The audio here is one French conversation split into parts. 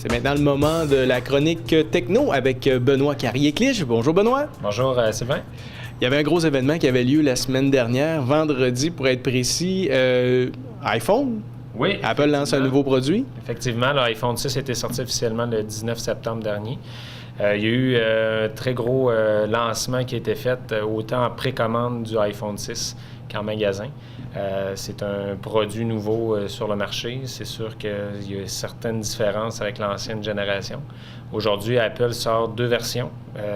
C'est maintenant le moment de la chronique techno avec Benoît Carrier-Clich. Bonjour Benoît. Bonjour Sylvain. Il y avait un gros événement qui avait lieu la semaine dernière, vendredi pour être précis, iPhone. Oui. Apple lance un nouveau produit. Effectivement, l'iPhone 6 a été sorti officiellement le 19 septembre dernier. Il y a eu un très gros lancement qui a été fait autant en précommande du iPhone 6 qu'en magasin. C'est un produit nouveau sur le marché. C'est sûr qu'il y a certaines différences avec l'ancienne génération. Aujourd'hui, Apple sort deux versions.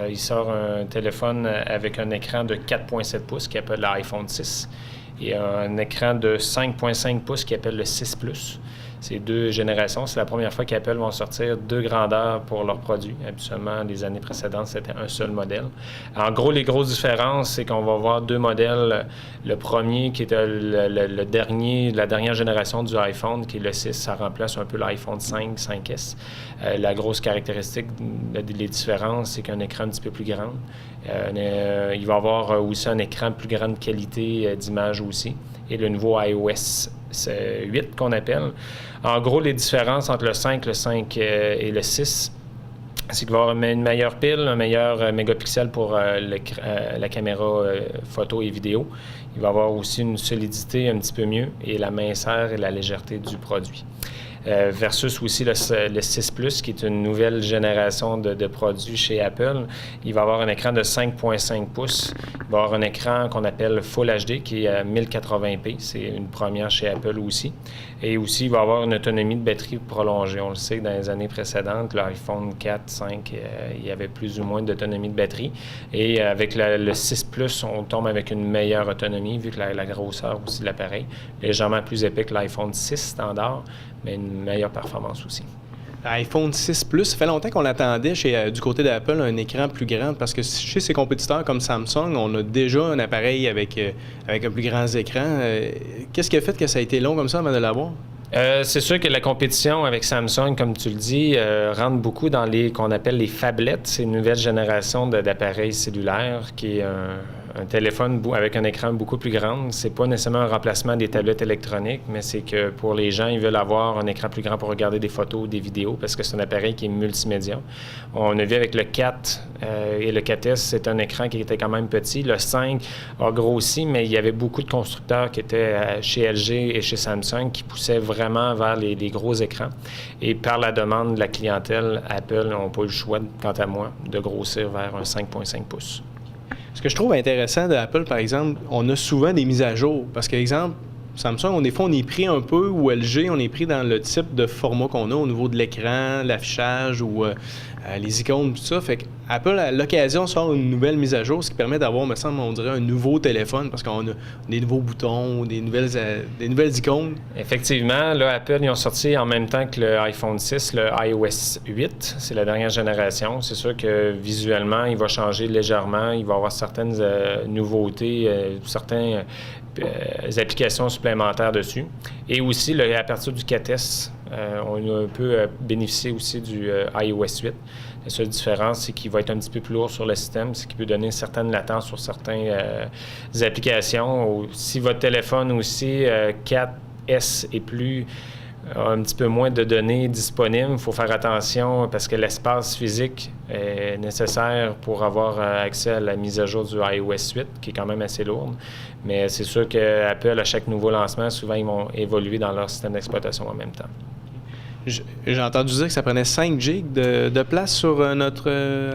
Il sort un téléphone avec un écran de 4,7 pouces qui appelle l'iPhone 6 et un écran de 5,5 pouces qui appelle le 6 Plus. C'est deux générations. C'est la première fois qu'Apple vont sortir deux grandeurs pour leurs produits. Habituellement, les années précédentes, c'était un seul modèle. En gros, les grosses différences, c'est qu'on va avoir deux modèles. Le premier, qui est le dernier, la dernière génération du iPhone, qui est le 6, ça remplace un peu l'iPhone 5, 5S. La grosse caractéristique, les différences, c'est qu'un écran un petit peu plus grand. Il va avoir aussi un écran de plus grande qualité d'image aussi. Et le nouveau iOS 8 qu'on appelle. En gros, les différences entre le 5 et le 6, c'est qu'il va y avoir une meilleure pile, un meilleur mégapixel pour la caméra photo et vidéo. Il va y avoir aussi une solidité un petit peu mieux et la minceur et la légèreté du produit. Versus aussi le 6 Plus, qui est une nouvelle génération de produits chez Apple. Il va avoir un écran de 5,5 pouces. Il va avoir un écran qu'on appelle Full HD, qui est à 1080p. C'est une première chez Apple aussi. Et aussi, il va avoir une autonomie de batterie prolongée. On le sait que dans les années précédentes, l'iPhone 4, 5, il y avait plus ou moins d'autonomie de batterie. Et avec le 6 Plus, on tombe avec une meilleure autonomie, vu que la grosseur aussi de l'appareil, légèrement plus épais que l'iPhone 6 standard, mais une meilleure performance aussi. L'iPhone 6 Plus, ça fait longtemps qu'on attendait du côté d'Apple un écran plus grand parce que chez ses compétiteurs comme Samsung, on a déjà un appareil avec un plus grand écran. Qu'est-ce qui a fait que ça a été long comme ça avant de l'avoir? C'est sûr que la compétition avec Samsung, comme tu le dis, rentre beaucoup dans qu'on appelle les phablettes. C'est une nouvelle génération d'appareils cellulaires qui est un téléphone avec un écran beaucoup plus grand. C'est pas nécessairement un remplacement des tablettes électroniques, mais c'est que pour les gens, ils veulent avoir un écran plus grand pour regarder des photos, des vidéos, parce que c'est un appareil qui est multimédia. On a vu avec le 4 et le 4S, c'est un écran qui était quand même petit. Le 5 a grossi, mais il y avait beaucoup de constructeurs qui étaient chez LG et chez Samsung qui poussaient vraiment vers les gros écrans. Et par la demande de la clientèle, Apple n'a pas eu le choix, quant à moi, de grossir vers un 5,5 pouces. Ce que je trouve intéressant d'Apple, par exemple, on a souvent des mises à jour. Parce que, exemple, Samsung, des fois, on est pris un peu, ou LG, on est pris dans le type de format qu'on a au niveau de l'écran, l'affichage ou les icônes, tout ça. Fait que Apple, à l'occasion, sort une nouvelle mise à jour, ce qui permet d'avoir, me semble, on dirait, un nouveau téléphone parce qu'on a des nouveaux boutons, des nouvelles icônes. Effectivement, là, Apple, ils ont sorti en même temps que le iPhone 6, le iOS 8. C'est la dernière génération. C'est sûr que visuellement, il va changer légèrement. Il va y avoir certaines nouveautés, certaines applications supplémentaires dessus. Et aussi, à partir du 4S, on a un peu bénéficié aussi du iOS 8. La seule différence, c'est qu'il va être un petit peu plus lourd sur le système, c'est qu'il peut donner une certaine latence sur certaines applications. Si votre téléphone aussi 4S et plus a un petit peu moins de données disponibles, il faut faire attention parce que l'espace physique est nécessaire pour avoir accès à la mise à jour du iOS 8, qui est quand même assez lourde. Mais c'est sûr qu'Apple, à chaque nouveau lancement, souvent, ils vont évoluer dans leur système d'exploitation en même temps. J'ai entendu dire que ça prenait 5 gigs de place sur notre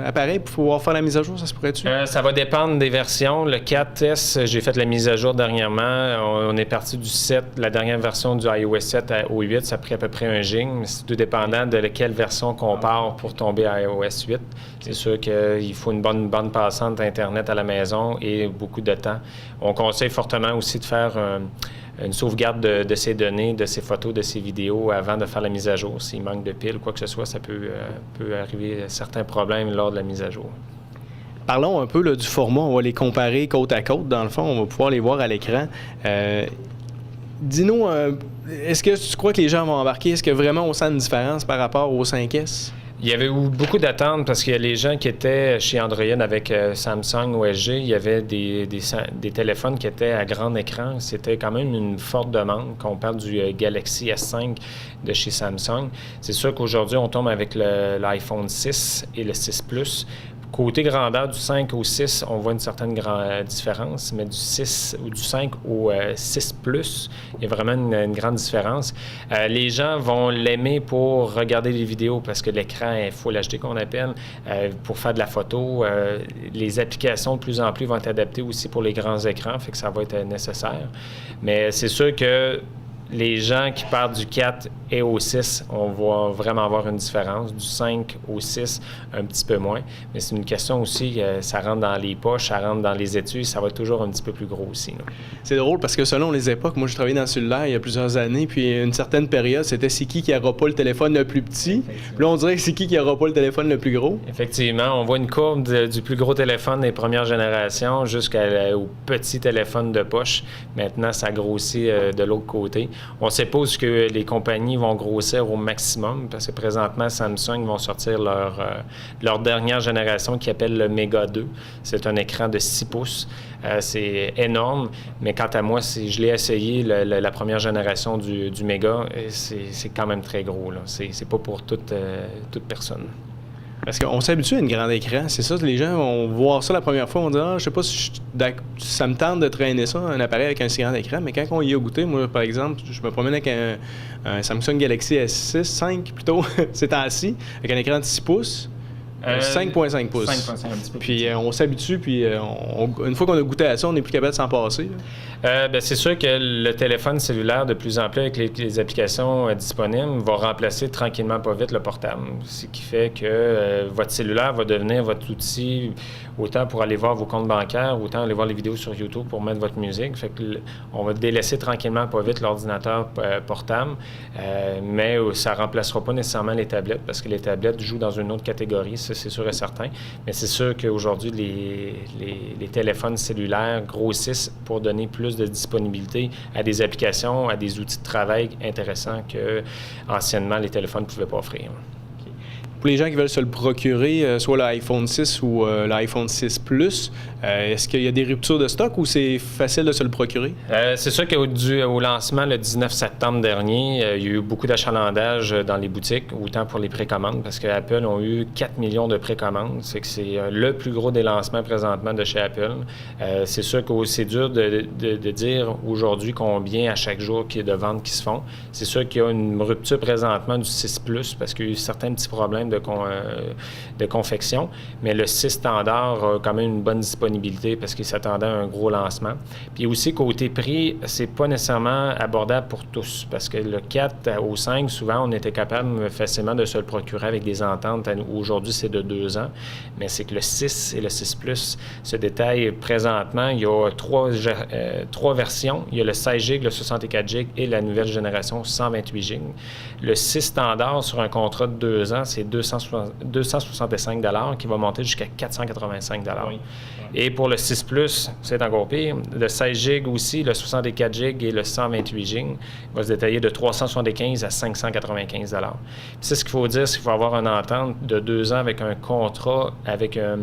appareil pour pouvoir faire la mise à jour, ça se pourrait-tu? Ça va dépendre des versions. Le 4S, j'ai fait la mise à jour dernièrement. On est parti du 7, la dernière version du iOS 7 au 8, ça a pris à peu près 1 gig, mais c'est tout dépendant de quelle version qu'on part pour tomber à iOS 8. C'est sûr qu'il faut une bonne bande passante d'Internet à la maison et beaucoup de temps. On conseille fortement aussi de faire une sauvegarde de ces données, de ces photos, de ces vidéos avant de faire la mise à jour. S'il manque de piles ou quoi que ce soit, ça peut arriver certains problèmes lors de la mise à jour. Parlons un peu là, du format. On va les comparer côte à côte. Dans le fond, on va pouvoir les voir à l'écran. Dis-nous, est-ce que tu crois que les gens vont embarquer? Est-ce que vraiment on sent une différence par rapport au 5S? Il y avait eu beaucoup d'attentes parce qu'il y a les gens qui étaient chez Android avec Samsung ou LG, il y avait des téléphones qui étaient à grand écran. C'était quand même une forte demande. Quand on parle du Galaxy S5 de chez Samsung, c'est sûr qu'aujourd'hui, on tombe avec l'iPhone 6 et le 6 Plus. Côté grandeur, du 5 au 6, on voit une certaine différence, mais du 6 ou du 5 au 6 Plus, il y a vraiment une grande différence. Les gens vont l'aimer pour regarder les vidéos parce que l'écran est Full HD qu'on appelle, pour faire de la photo. Les applications de plus en plus vont être adaptées aussi pour les grands écrans, fait que ça va être nécessaire. Mais c'est sûr que les gens qui partent du 4 et au 6, on va vraiment avoir une différence. Du 5 au 6, un petit peu moins. Mais c'est une question aussi, ça rentre dans les poches, ça rentre dans les études, ça va être toujours un petit peu plus gros aussi. Là. C'est drôle parce que selon les époques, moi, je travaillais dans le cellulaire il y a plusieurs années, puis une certaine période, c'était c'est qui n'aura pas le téléphone le plus petit. Puis là, on dirait que c'est qui n'aura pas le téléphone le plus gros. Effectivement, on voit une courbe du plus gros téléphone des premières générations jusqu'au petit téléphone de poche. Maintenant, ça grossit de l'autre côté. On suppose que les compagnies vont grossir au maximum parce que présentement, Samsung vont sortir leur dernière génération qui appelle le Mega 2. C'est un écran de 6 pouces. C'est énorme, mais quant à moi, je l'ai essayé, la première génération du Mega, c'est quand même très gros. Là. C'est pas pour toute personne. Parce qu'on s'habitue à une grande écran, c'est ça, les gens vont voir ça la première fois, on dit « Ah, je sais pas si ça me tente de traîner ça, un appareil avec un si grand écran », mais quand on y a goûté, moi, par exemple, je me promène avec un Samsung Galaxy S6, 5 plutôt, ces temps-ci, avec un écran de 6 pouces, 5.5 pouces. 5.5, un petit peu. Puis on s'habitue, puis une fois qu'on a goûté à ça, on n'est plus capable de s'en passer. C'est sûr que le téléphone cellulaire, de plus en plus, avec les applications disponibles, va remplacer tranquillement pas vite le portable. Ce qui fait que votre cellulaire va devenir votre outil, autant pour aller voir vos comptes bancaires, autant aller voir les vidéos sur YouTube pour mettre votre musique. Fait que on va délaisser tranquillement pas vite l'ordinateur portable, mais ça ne remplacera pas nécessairement les tablettes, parce que les tablettes jouent dans une autre catégorie, ça c'est sûr et certain. Mais c'est sûr qu'aujourd'hui, les téléphones cellulaires grossissent pour donner plus de disponibilité à des applications, à des outils de travail intéressants que anciennement les téléphones ne pouvaient pas offrir. Pour les gens qui veulent se le procurer, soit l'iPhone 6 ou l'iPhone 6 Plus, est-ce qu'il y a des ruptures de stock ou c'est facile de se le procurer? C'est sûr qu'au lancement, le 19 septembre dernier, il y a eu beaucoup d'achalandage dans les boutiques, autant pour les précommandes, parce qu'Apple a eu 4 millions de précommandes. C'est que c'est le plus gros des lancements présentement de chez Apple. C'est sûr que c'est dur de dire aujourd'hui combien à chaque jour qu'il y a de ventes qui se font. C'est sûr qu'il y a une rupture présentement du 6 Plus, parce qu'il y a eu certains petits problèmes de confection, mais le 6 standard a quand même une bonne disponibilité parce qu'il s'attendait à un gros lancement. Puis aussi, côté prix, c'est pas nécessairement abordable pour tous, parce que le 4 au 5, souvent, on était capable facilement de se le procurer avec des ententes. Aujourd'hui, c'est de 2 ans, mais c'est que le 6 et le 6 Plus se détaillent présentement. Il y a trois versions. Il y a le 16 GB, le 64 GB et la nouvelle génération 128 GB. Le 6 standard sur un contrat de 2 ans, c'est 265 $ qui va monter jusqu'à 485 $. Oui. Et pour le 6 Plus, c'est encore pire. Le 16 GB aussi, le 64 GB et le 128 GB va se détailler de 375 à 595 $. C'est ce qu'il faut dire, c'est qu'il faut avoir une entente de 2 ans avec un contrat avec un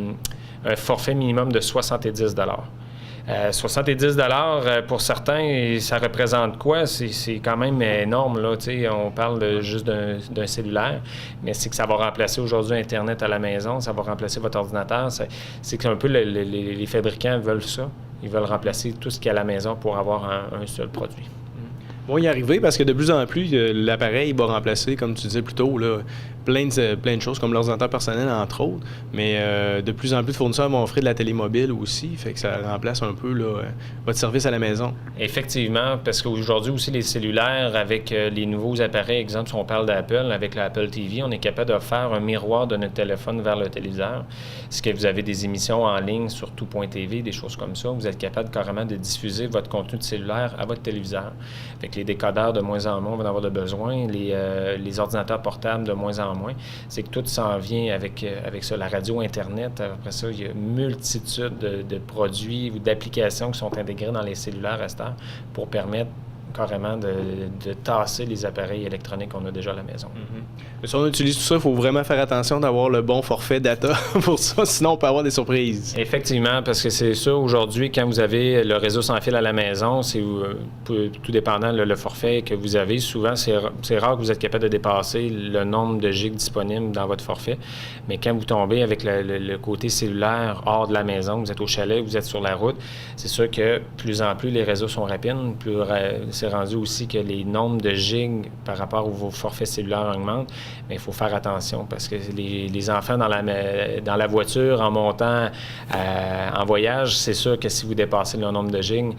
forfait minimum de 70 $. 70 $ pour certains, ça représente quoi? C'est quand même énorme, là. On parle juste d'un cellulaire, mais c'est que ça va remplacer aujourd'hui Internet à la maison, ça va remplacer votre ordinateur. C'est qu'un peu les fabricants veulent ça. Ils veulent remplacer tout ce qu'il y a à la maison pour avoir un seul produit. Bon, y arriver parce que de plus en plus, l'appareil va remplacer, comme tu disais plus tôt, là, plein de choses, comme l'ordinateur personnel, entre autres. Mais de plus en plus de fournisseurs vont offrir de la télémobile aussi, fait que ça remplace un peu là, votre service à la maison. Effectivement, parce qu'aujourd'hui aussi, les cellulaires, avec les nouveaux appareils, exemple, si on parle d'Apple, avec l'Apple TV, on est capable de faire un miroir de notre téléphone vers le téléviseur. Ce que vous avez des émissions en ligne sur tout.tv, des choses comme ça, vous êtes capable carrément de diffuser votre contenu de cellulaire à votre téléviseur. Fait que les décodeurs, de moins en moins, vont en avoir de besoin. Les ordinateurs portables, de moins en moins. C'est que tout s'en vient avec ça. La radio, Internet, après ça, il y a une multitude de produits ou d'applications qui sont intégrées dans les cellulaires à cette heure pour permettre carrément de tasser les appareils électroniques qu'on a déjà à la maison. Mais si on utilise tout ça, il faut vraiment faire attention d'avoir le bon forfait data pour ça, sinon on peut avoir des surprises. Effectivement, parce que c'est ça, aujourd'hui, quand vous avez le réseau sans fil à la maison, c'est tout dépendant le forfait que vous avez. Souvent, c'est rare que vous êtes capable de dépasser le nombre de gigs disponibles dans votre forfait. Mais quand vous tombez avec le côté cellulaire hors de la maison, vous êtes au chalet, vous êtes sur la route, c'est sûr que plus en plus les réseaux sont rapides, c'est rendu aussi que les nombres de gigs par rapport à vos forfaits cellulaires augmentent. Mais il faut faire attention parce que les enfants dans la voiture, en montant en voyage, c'est sûr que si vous dépassez le nombre de gigs,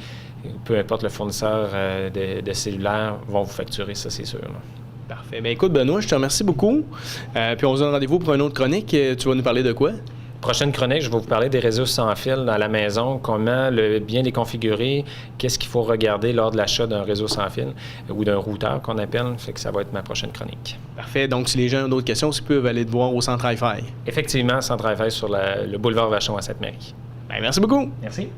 peu importe le fournisseur de cellulaire, vont vous facturer, ça c'est sûr. Là. Parfait. Bien, écoute, Benoît, je te remercie beaucoup. Puis on se donne rendez-vous pour une autre chronique. Tu vas nous parler de quoi? Prochaine chronique, je vais vous parler des réseaux sans fil dans la maison, comment bien les configurer, qu'est-ce qu'il faut regarder lors de l'achat d'un réseau sans fil ou d'un routeur qu'on appelle. Fait que ça va être ma prochaine chronique. Parfait. Donc, si les gens ont d'autres questions, ils peuvent aller te voir au Centre Hi-Fi. Effectivement, Centre Hi-Fi sur le boulevard Vachon à Sainte-Marie. Bien, merci beaucoup. Merci.